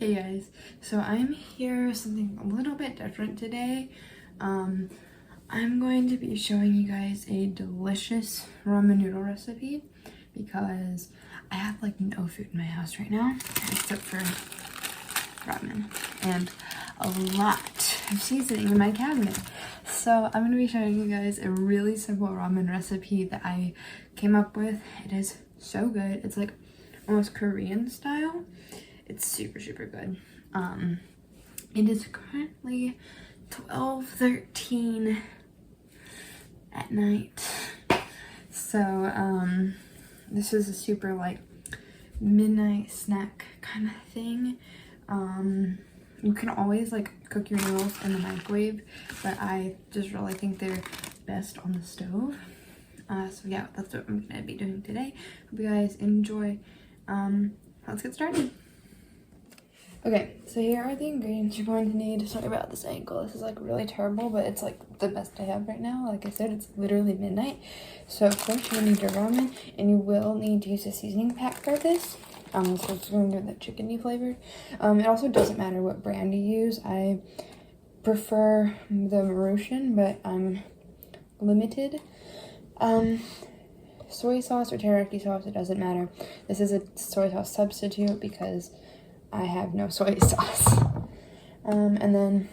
Hey guys, so I'm here with something a little bit different today. I'm going to be showing you guys a delicious ramen noodle recipe because I have like no food in my house right now except for ramen and a lot of seasoning in my cabinet. So I'm going to be showing you guys a really simple ramen recipe that I came up with. It is so good. It's like almost Korean style. It's super good. It is currently 12:13 at night. So this is a super like midnight snack kind of thing. You can always like cook your noodles in the microwave, but I just really think they're best on the stove. So yeah, that's what I'm gonna be doing today. Hope you guys enjoy. Let's get started. Okay, so here are the ingredients you're going to need. Sorry about this angle. This is like really terrible, but it's like the best I have right now. Like I said, it's literally midnight. So of course you'll need your ramen, and you will need to use a seasoning pack for this. So it's going to be that chickeny flavored. It also doesn't matter what brand you use. I prefer the Maruchan, but I'm limited. Soy sauce or teriyaki sauce, it doesn't matter. This is a soy sauce substitute because I have no soy sauce. And then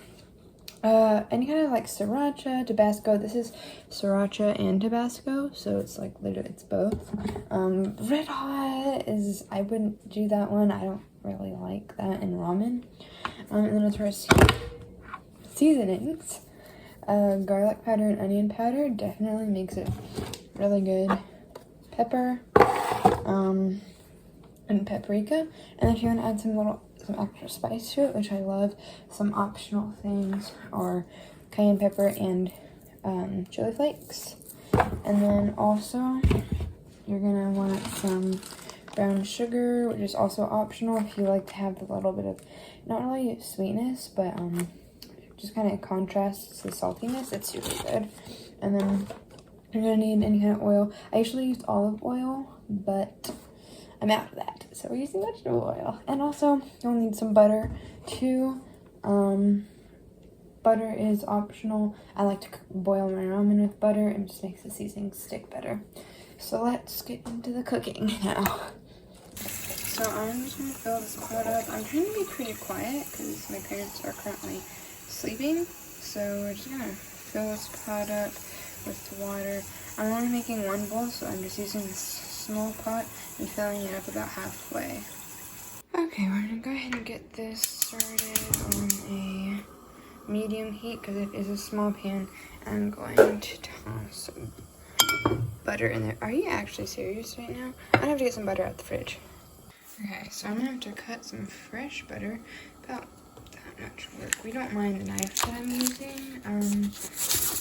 any kind of like sriracha, Tabasco. This is sriracha and Tabasco, so it's like literally it's both. Red Hot is, I wouldn't do that one. I don't really like that in ramen. And then as far as seasonings, garlic powder and onion powder definitely makes it really good. Pepper, and paprika, and if you want to add some extra spice to it, which I love, some optional things are cayenne pepper and chili flakes. And then also you're gonna want some brown sugar, which is also optional if you like to have a little bit of not really sweetness, but just kind of contrasts the saltiness. It's super good. And then you're gonna need any kind of oil. I usually use olive oil, but I'm out of that, so we're using vegetable oil. And also, you'll need some butter too. Butter is optional. I like to boil my ramen with butter. It just makes the seasoning stick better. So let's get into the cooking now. So I'm just gonna fill this pot up. I'm trying to be pretty quiet because my parents are currently sleeping. So we're just gonna fill this pot up with water. I'm only making one bowl, so I'm just using this small pot and filling it up about halfway. Okay, we're gonna go ahead and get this started on a medium heat because it is a small pan. I'm going to toss some butter in there. Are you actually serious right now? I'm gonna have to get some butter out the fridge. Okay, so I'm gonna have to cut some fresh butter, about that much work. We don't mind the knife that I'm using,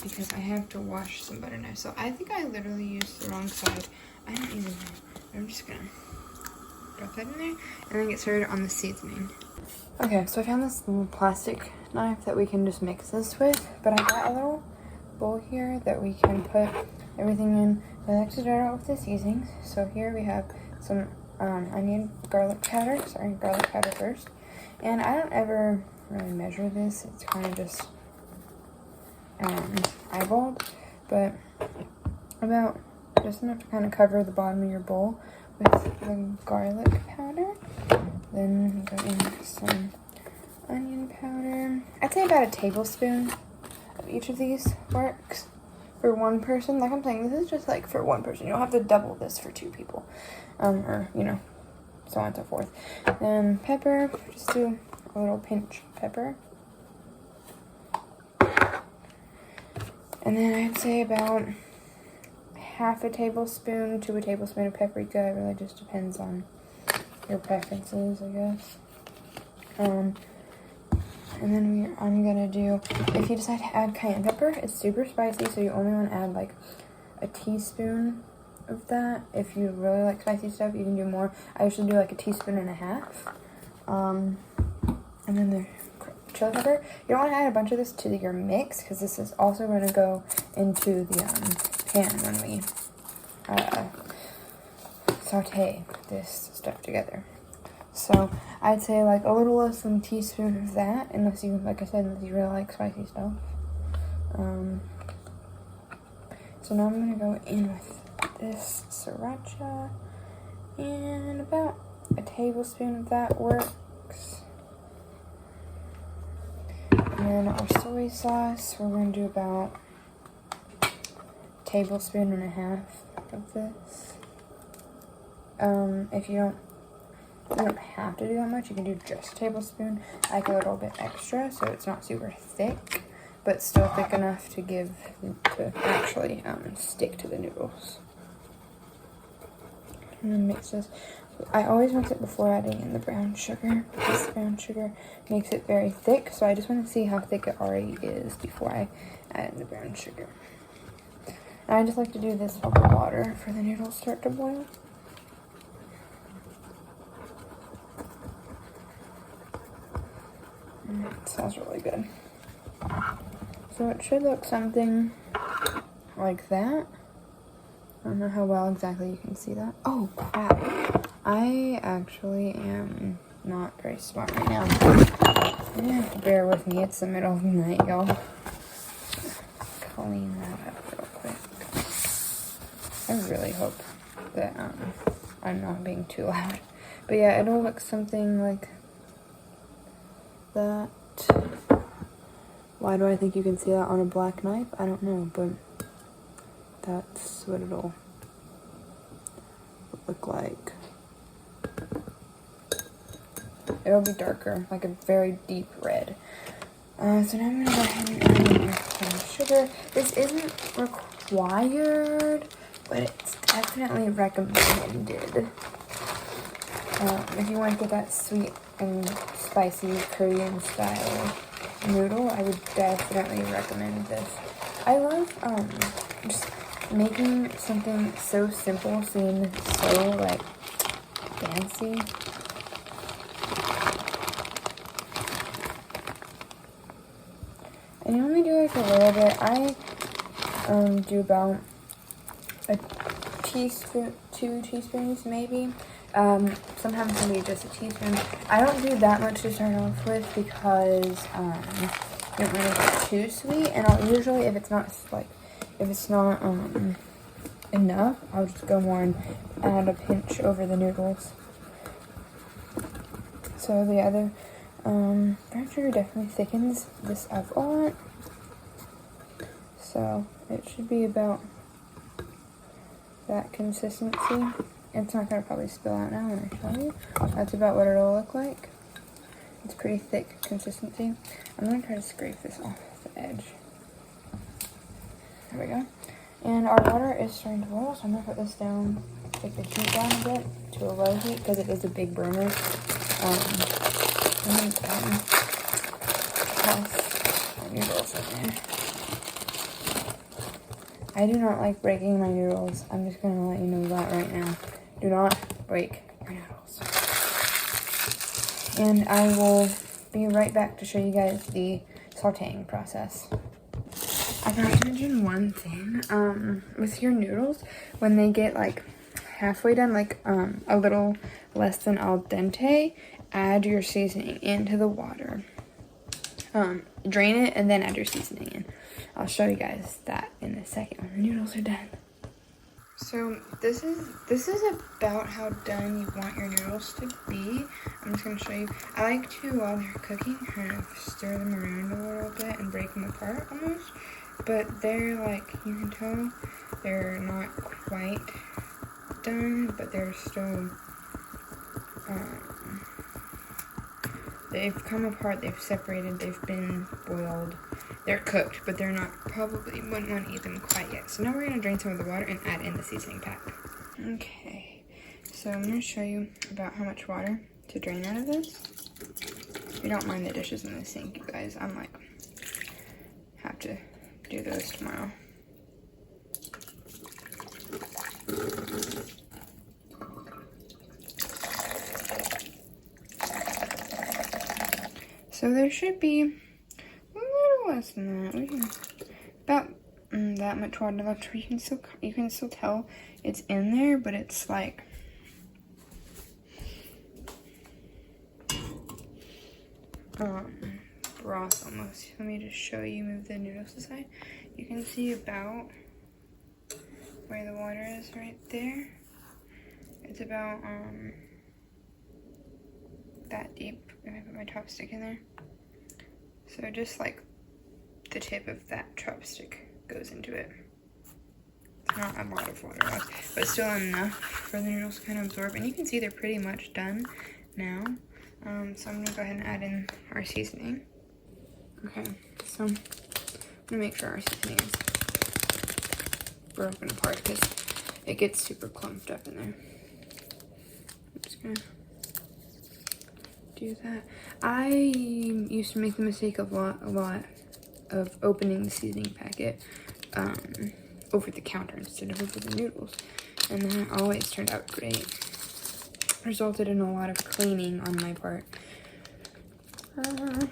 because I have to wash some butter knives. So I think I literally used the wrong side. I don't even know. I'm just gonna drop that in there and then get started on the seasoning. Okay, so I found this little plastic knife that we can just mix this with, but I got a little bowl here that we can put everything in. I like to start out with the seasonings. So here we have some garlic powder first. And I don't ever really measure this. It's kind of just eyeballed, but about just enough to kind of cover the bottom of your bowl with the garlic powder. Then go in with some onion powder. I'd say about a tablespoon of each of these works for one person. Like I'm saying, this is just like for one person. You don't have to double this for two people, or you know, so on and so forth. Then pepper, just do a little pinch of pepper. And then I'd say about half a tablespoon to a tablespoon of paprika. It really just depends on your preferences, I guess. And then I'm gonna do, if you decide to add cayenne pepper, it's super spicy, so you only want to add like a teaspoon of that. If you really like spicy stuff, you can do more. I usually do like a teaspoon and a half. And then the chili pepper. You don't want to add a bunch of this to your mix because this is also going to go into the pan when we saute this stuff together. So I'd say like a little less than a teaspoon of that, unless you, like I said, unless you really like spicy stuff. So now I'm gonna go in with this sriracha, and about a tablespoon of that works. And then our soy sauce, we're gonna do about a tablespoon and a half of this. If you don't have to do that much. You can do just a tablespoon. I like a little bit extra, so it's not super thick, but still thick enough to actually stick to the noodles. And then mix this. I always mix it before adding in the brown sugar, because the brown sugar makes it very thick, so I just want to see how thick it already is before I add in the brown sugar. And I just like to do this while the water for the noodles start to boil. It smells really good. So it should look something like that. I don't know how well exactly you can see that. Oh, crap. I actually am not very smart right now. You have to bear with me. It's the middle of the night, y'all. Clean that up real quick. I really hope that I'm not being too loud. But yeah, it'll look something like that. Why do I think you can see that on a black knife? I don't know, but that's what it'll look like. It'll be darker, like a very deep red. So now I'm gonna go ahead and add in some sugar. This isn't required, but it's definitely recommended. If you want to get that sweet and spicy Korean style noodle, I would definitely recommend this. I love just making something so simple seem so like fancy. And you only do like a little bit. I do about a teaspoon, 2 teaspoons maybe. Sometimes it'll be just a teaspoon. I don't do that much to start off with because I don't want to get too sweet. And I'll usually, if it's not enough, I'll just go more and add a pinch over the noodles. So the other brown sugar definitely thickens this up a lot. So it should be about that consistency. It's not going to probably spill out now when I show you. That's about what it'll look like. It's pretty thick consistency. I'm going to try to scrape this off the edge. There we go. And our water is starting to boil, so I'm going to put this down, take the heat down a bit to a low heat because it is a big burner. And then toss my noodles in there. I do not like breaking my noodles. I'm just going to let you know that right now. Do not break your noodles. And I will be right back to show you guys the sauteing process. I forgot to mention one thing. With your noodles, when they get like halfway done, like a little less than al dente, add your seasoning into the water. Drain it and then add your seasoning in. I'll show you guys that in a second when the noodles are done. So this is about how done you want your noodles to be. I'm just going to show you. I like to, while they're cooking, kind of stir them around a little bit and break them apart almost. But they're like, you can tell they're not quite done, but they're still, they've come apart, they've separated, they've been boiled. They're cooked, but they're not, probably wouldn't want to eat them quite yet. So now we're going to drain some of the water and add in the seasoning pack. Okay, so I'm going to show you about how much water to drain out of this. You don't mind the dishes in the sink, you guys. I'm like, have to do those tomorrow. So there should be a little less than that. We can about that much water left. You can still tell it's in there, but it's like broth almost. Let me just show you, move the noodles aside. You can see about where the water is right there. It's about that deep. I'm gonna put my chopstick in there. So just like the tip of that chopstick goes into it. It's not a lot of water left, but still enough for the noodles to kind of absorb. And you can see they're pretty much done now. So I'm gonna go ahead and add in our seasoning. Okay, so I'm gonna make sure our seasoning is broken apart because it gets super clumped up in there. I'm just gonna do that. I used to make the mistake of a lot of opening the seasoning packet over the counter instead of over the noodles, and that always turned out great. Resulted in a lot of cleaning on my part. I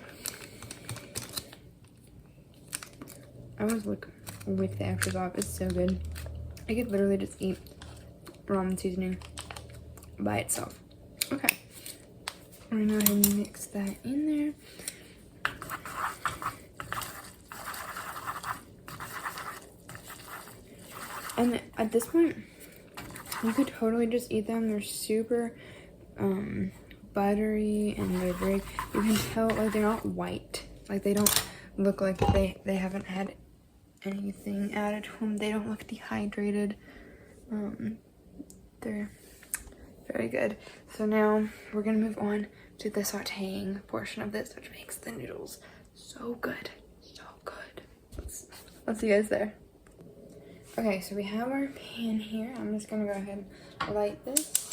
always wick the extras off. It's so good. I could literally just eat ramen seasoning by itself. Okay. I'm gonna go ahead and mix that in there. And at this point, you could totally just eat them. They're super buttery and they're very, you can tell like they're not white. Like they don't look like they haven't had anything added to them. They don't look dehydrated. They're very good. So now we're gonna move on to the sauteing portion of this, which makes the noodles so good. So good. Let's see you guys there. Okay, so we have our pan here. I'm just gonna go ahead and light this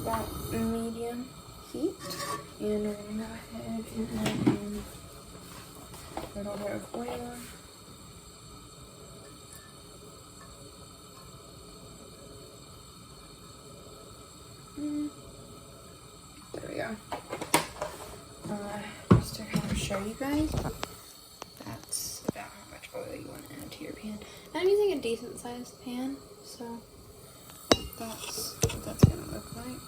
about medium heat. And we're gonna go ahead and add in a little bit of oil. There we go. Just to kind of show you guys, that's about how much oil you want to add to your pan. And I'm using a decent sized pan, so that's what that's gonna look like.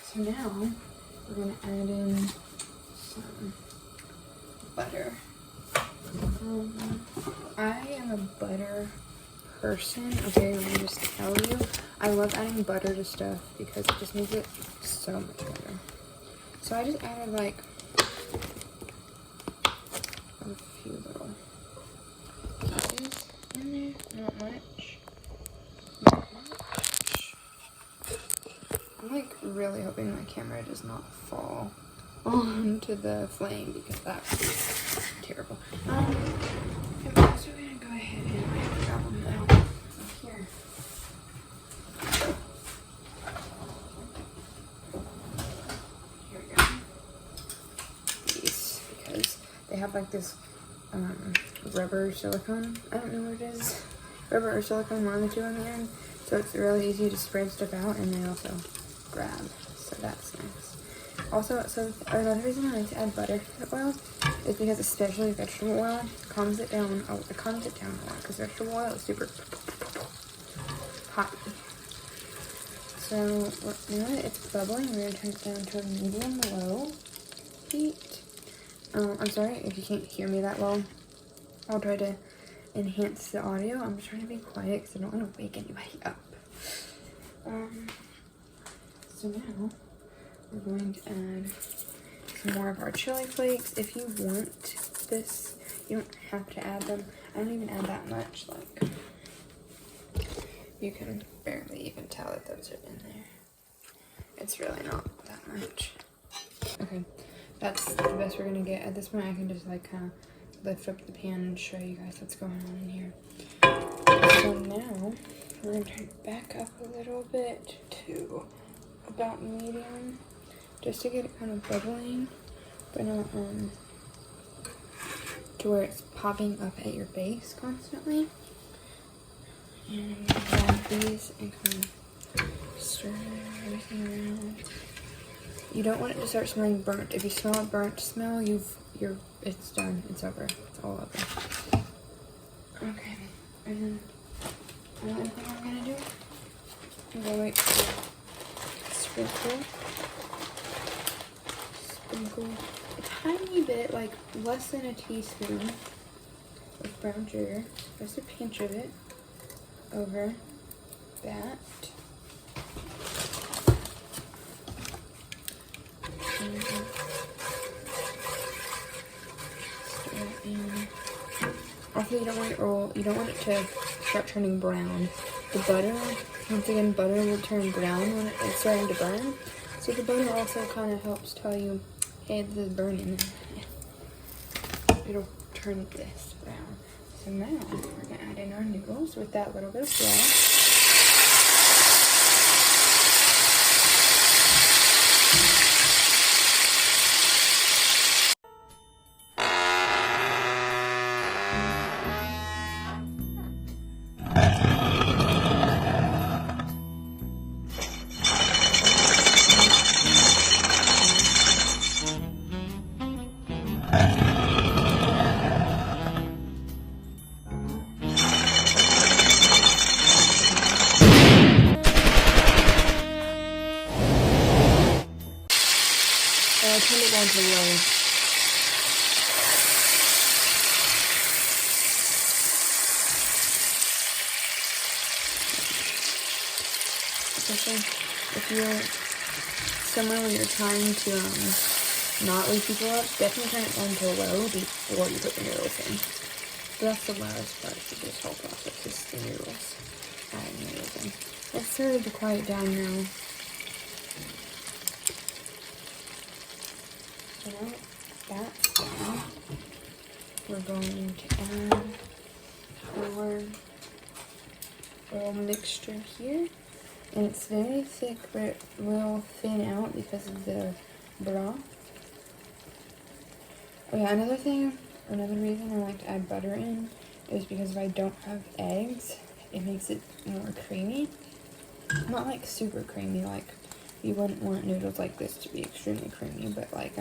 So now we're gonna add in some butter. I am a butter person. Okay, let me just tell you, I love adding butter to stuff because it just makes it so much better. So I just added like a few little pieces in there, not much. I'm like really hoping my camera does not fall onto the flame because that would be terrible. I'm also gonna go ahead and grab them now. Here. Here we go. These, because they have like this rubber silicone. I don't know what it is. Rubber or silicone, one of the two on the end. So it's really easy to spread stuff out, and they also grab. So that's nice. Also, so another reason I like to add butter to the oils is because especially vegetable oil calms it down. Oh, it calms it down a lot because vegetable oil is super hot. So now that it's bubbling, we're gonna turn it down to a medium-low heat. I'm sorry if you can't hear me that well. I'll try to enhance the audio. I'm just trying to be quiet because I don't want to wake anybody up. So now we're going to add some more of our chili flakes. If you want this, you don't have to add them. I don't even add that much. Like, you can barely even tell that those are in there. It's really not that much. Okay, that's the best we're gonna get. At this point, I can just like kind of lift up the pan and show you guys what's going on in here. So now we're gonna turn it back up a little bit to about medium, just to get it kind of bubbling, but not to where it's popping up at your base constantly. And I'm gonna grab these and kind of stir everything around. You don't want it to start smelling burnt. If you smell a burnt smell, it's done. It's over. It's all over. Okay, and then another thing I'm gonna do, I'm gonna wait for sprinkle like less than a teaspoon of brown sugar, just a pinch of it over that. And stir it in. Also, you don't want it roll. You don't want it to start turning brown. The butter, once again, butter will turn brown when it's starting to burn. So the butter also kind of helps tell you, hey, this is burning. It'll turn this brown. So now we're gonna add in our noodles with that little bit of flour. I turned it down to low. Especially if you're somewhere when you're trying to not leave people up, definitely turn it down to low before you put the noodles in. So that's the loudest part of this whole process, is the noodles. Adding noodles in. It's started to quiet down now. So now that's down, we're going to add our little mixture here. And it's very thick, but it will thin out because of the broth. Oh yeah, another reason I like to add butter in is because if I don't have eggs, it makes it more creamy. Not like super creamy, like you wouldn't want noodles like this to be extremely creamy, but like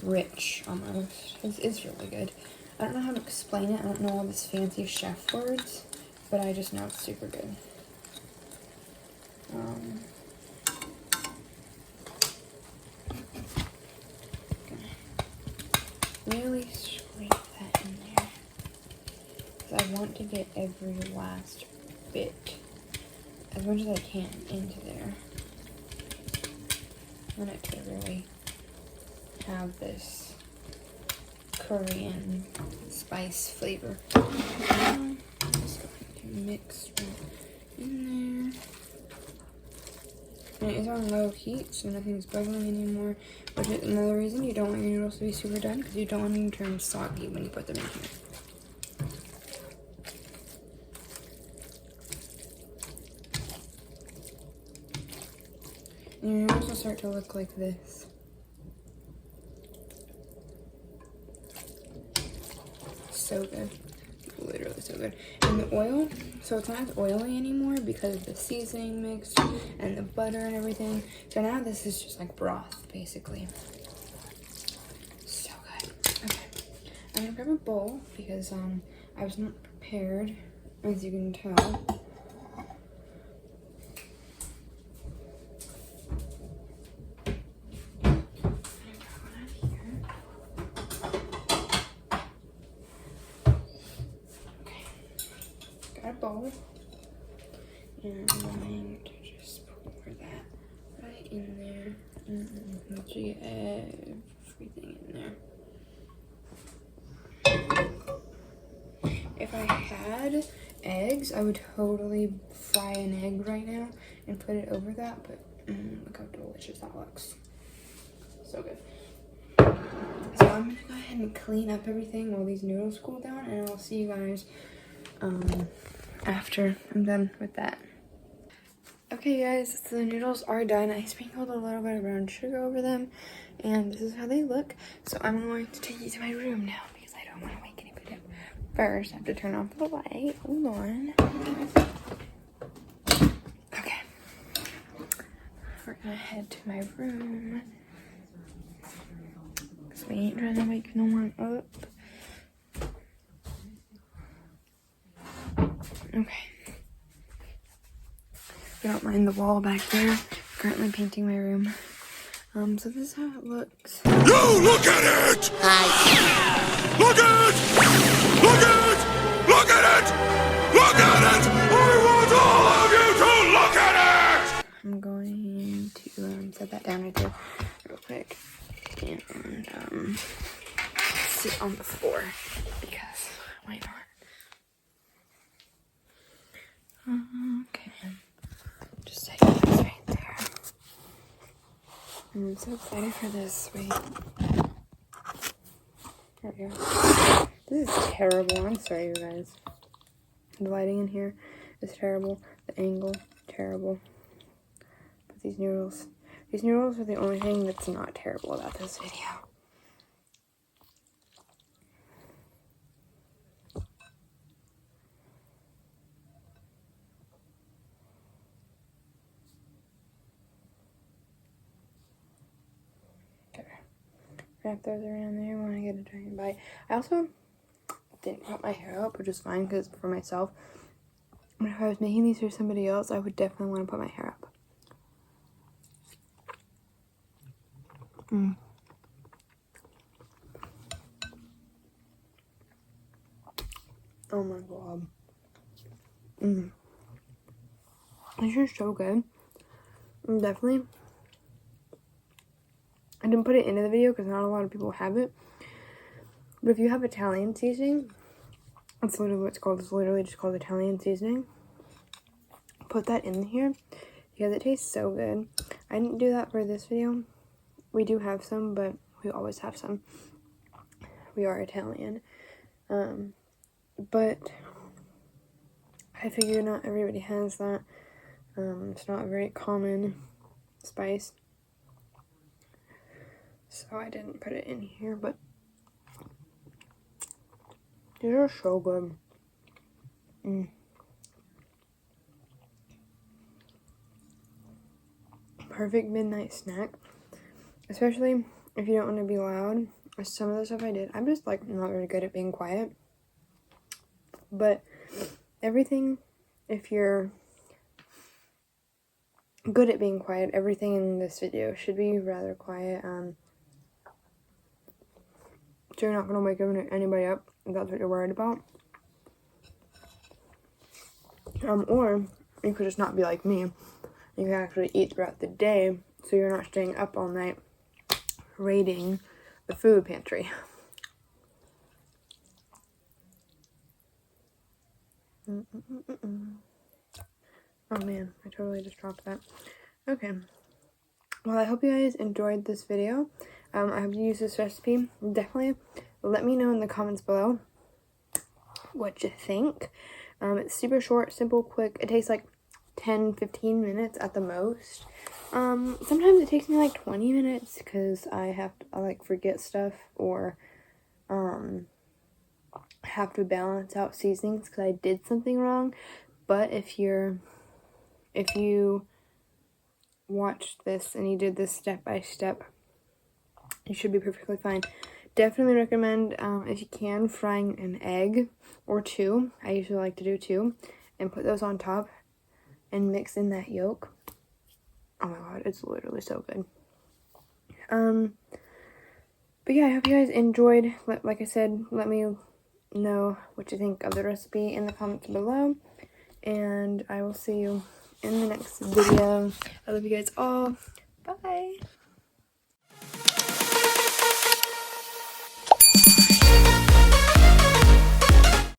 rich almost. It's really good. I don't know how to explain it. I don't know all these fancy chef words, but I just know it's super good. Really scrape that in there, because I want to get every last bit, as much as I can, into there. I want it to really have this Korean spice flavor. I'm just going to mix it in there. And it is on low heat, so nothing's bubbling anymore. Which is another reason you don't want your noodles to be super done, because you don't want them to turn soggy when you put them in here. And your noodles will start to look like this. So good. Literally so good. And the oil, so it's not as oily anymore because of the seasoning mix and the butter and everything. So now this is just like broth, basically. So good. Okay. I'm gonna grab a bowl because I was not prepared, as you can tell. Bowl, and I'm going to just pour that right in there, and make sure you get everything in there. If I had eggs, I would totally fry an egg right now and put it over that, but look how delicious that looks. So good. So I'm gonna go ahead and clean up everything while these noodles cool down, and I'll see you guys after I'm done with that. Okay guys, so the noodles are done. I sprinkled a little bit of brown sugar over them, and this is how they look. So I'm going to take you to my room now because I don't want to wake anybody up. First, I have to turn off the light. Hold on. Okay. We're gonna head to my room because we ain't trying to wake no one up. Okay. If you don't mind the wall back there, currently painting my room. So this is how it looks. Yo, look at it! Look at it! Look at it! Look at it! Look at it! I want all of you to look at it! I'm going to set that down right there real quick and sit on the floor because why not? Okay, just setting this right there. I'm so excited for this. Wait. There we go. This is terrible. I'm sorry, you guys. The lighting in here is terrible. The angle, terrible. But these noodles are the only thing that's not terrible about this video. Wrap those around there when I get a giant bite. I also didn't cut my hair up, which is fine because for myself. But if I was making these for somebody else, I would definitely want to put my hair up. Oh my god. This is so good. Definitely. I didn't put it into the video because not a lot of people have it. But if you have Italian seasoning, that's literally what it's called. It's literally just called Italian seasoning. Put that in here because it tastes so good. I didn't do that for this video. We do have some, but we always have some. We are Italian. But I figure not everybody has that. It's not a very common spice. So I didn't put it in here, but these are so good. Perfect midnight snack. Especially if you don't want to be loud. Some of the stuff I did, I'm just like not very good at being quiet. But everything, if you're good at being quiet, everything in this video should be rather quiet. So you're not going to wake anybody up if that's what you're worried about. Or you could just not be like me. You can actually eat throughout the day, so you're not staying up all night raiding the food pantry. Oh man, I totally just dropped that. Okay. Well, I hope you guys enjoyed this video. I hope you use this recipe. Definitely let me know in the comments below what you think. It's super short, simple, quick. It takes like 10-15 minutes at the most. Sometimes it takes me like 20 minutes because I like forget stuff or have to balance out seasonings because I did something wrong. But if you watched this and you did this step by step, you should be perfectly fine. Definitely recommend, if you can, frying an egg or two. I usually like to do 2 and put those on top and mix in that yolk. Oh my god, it's literally so good. But yeah, I hope you guys enjoyed. Like I said, let me know what you think of the recipe in the comments below, and I will see you in the next video. I love you guys all. Bye.